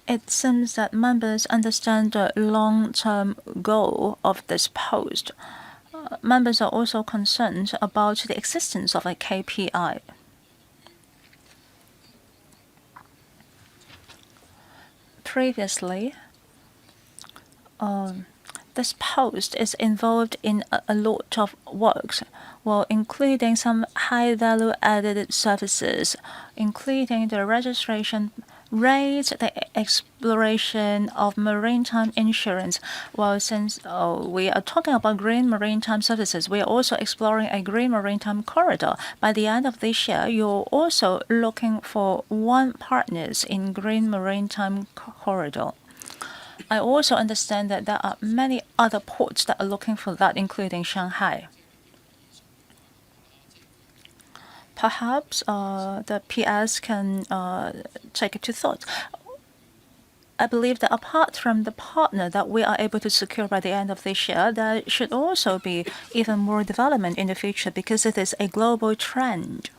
S2: it seems that members understand the long-term goal of this post. members are also concerned about the existence of a KPI. Previously, this post is involved in a lot of work, well, including some high value added services, including the registration rate, the exploration of maritime insurance. Well, since we are talking about green maritime services, we are also exploring a green maritime corridor. By the end of this year, you're also looking for one partners in green maritime corridor. I also understand that there are many other ports that are looking for that, including Shanghai. Perhaps the PS can take it to thought. I believe that apart from the partner that we are able to secure by the end of this year, there should also be even more development in the future because it is a global trend.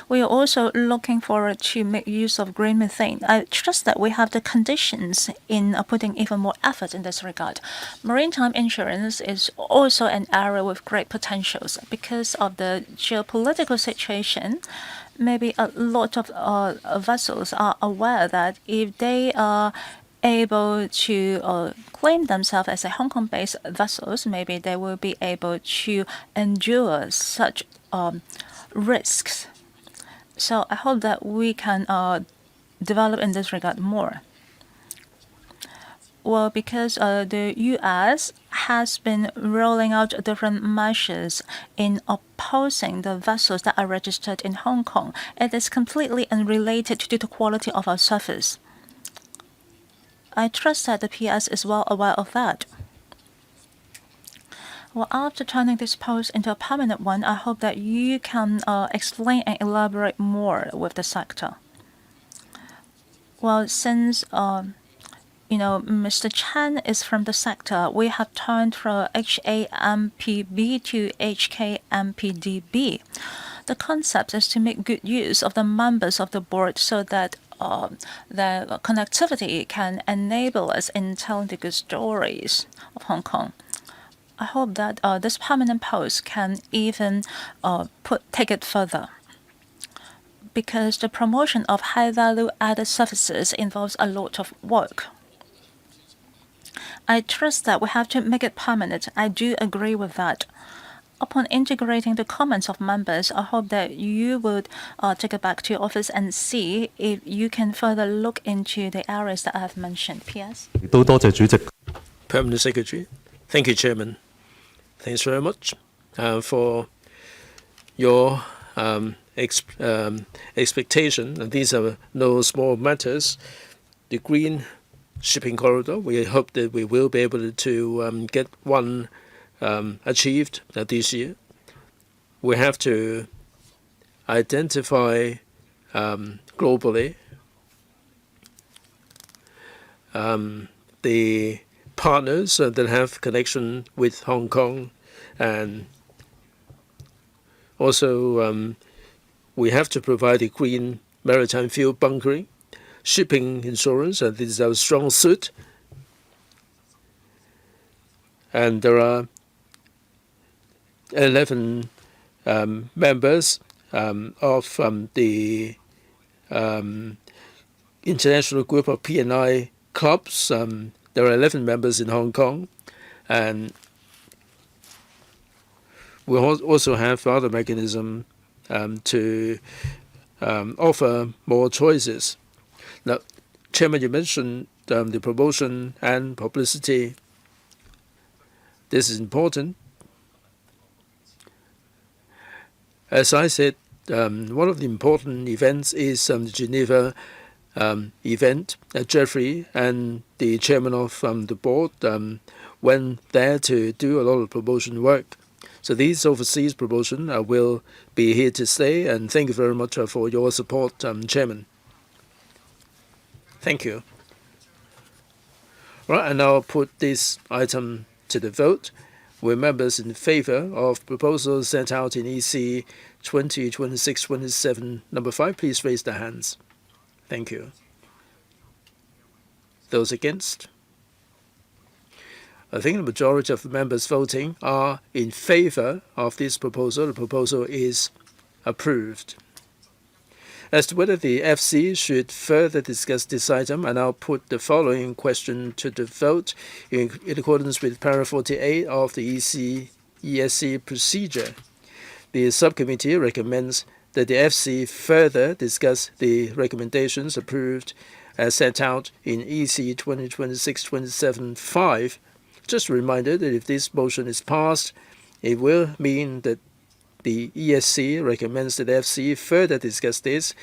S2: We are also looking forward to make use of green methane. I trust that we have the conditions in putting even more effort in this regard. Maritime insurance is also an area with great potentials because of the geopolitical situation. Maybe a lot of vessels are aware that if they are able to claim themselves as a Hong Kong-based vessels, maybe they will be able to endure such risks. So I hope that we can develop in this regard more. Well, because the U.S. has been rolling out different measures in opposing the vessels that are registered in Hong Kong, it is completely unrelated to the quality of our service. I trust that the PS is well aware of that. Well, after turning this post into a permanent one, I hope that you can explain and elaborate more with the sector. Well, since Mr. Chan is from the sector, we have turned from HAMPB to HKMPDB. The concept is to make good use of the members of the board so that the connectivity can enable us in telling the good stories of Hong Kong. I hope that this permanent post can even take it further, because the promotion of high value added services involves a lot of work. I trust that we have to make it permanent. I do agree with that. Upon integrating the comments of members, I hope that you would take it back to your office and see if you can further look into the areas that I have mentioned. P.S.
S1: Permanent Secretary. Thank you, Chairman. Thanks very much for your expectation. And these are no small matters. The green shipping corridor, we hope that we will be able to get one achieved this year. We have to identify globally the partners that have connection with Hong Kong, and also we have to provide a green maritime fuel bunkering, shipping insurance, and this is our strong suit. And there are 11 members of the international group of P&I clubs. There are 11 members in Hong Kong, and we also have other mechanism to offer more choices. Now, Chairman, you mentioned the promotion and publicity. This is important. As I said, one of the important events is the Geneva event. Jeffrey and the chairman of the board went there to do a lot of promotion work. So these overseas promotion will be here to stay, and thank you very much for your support, Chairman. Thank you. Right, and now I'll put this item to the vote. Will members in favour of proposals set out in EC 2026-27 number 5, please raise their hands. Thank you. Those against? I think the majority of the members voting are in favor of this proposal. The proposal is approved. As to whether the FC should further discuss this item, I now put the following question to the vote in accordance with paragraph 48 of the ESC procedure. The subcommittee recommends that the FC further discuss the recommendations approved as set out in EC 2026-27-5. Just a reminder that if this motion is passed, it will mean that the ESC recommends that the FC further discuss this.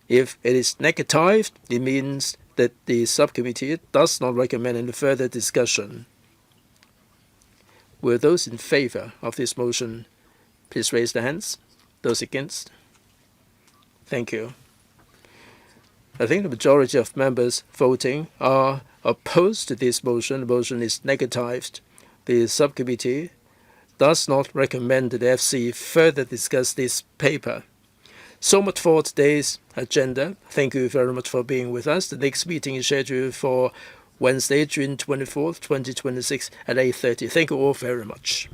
S1: If it is negatived, it means that the subcommittee does not recommend any further discussion. Will those in favor of this motion please raise their hands? Those against? Thank you. I think the majority of members voting are opposed to this motion. The motion is negatived. The subcommittee does not recommend that the FC further discuss this paper. So much for today's agenda. Thank you very much for being with us. The next meeting is scheduled for Wednesday, June 24th, 2026 at 8:30. Thank you all very much.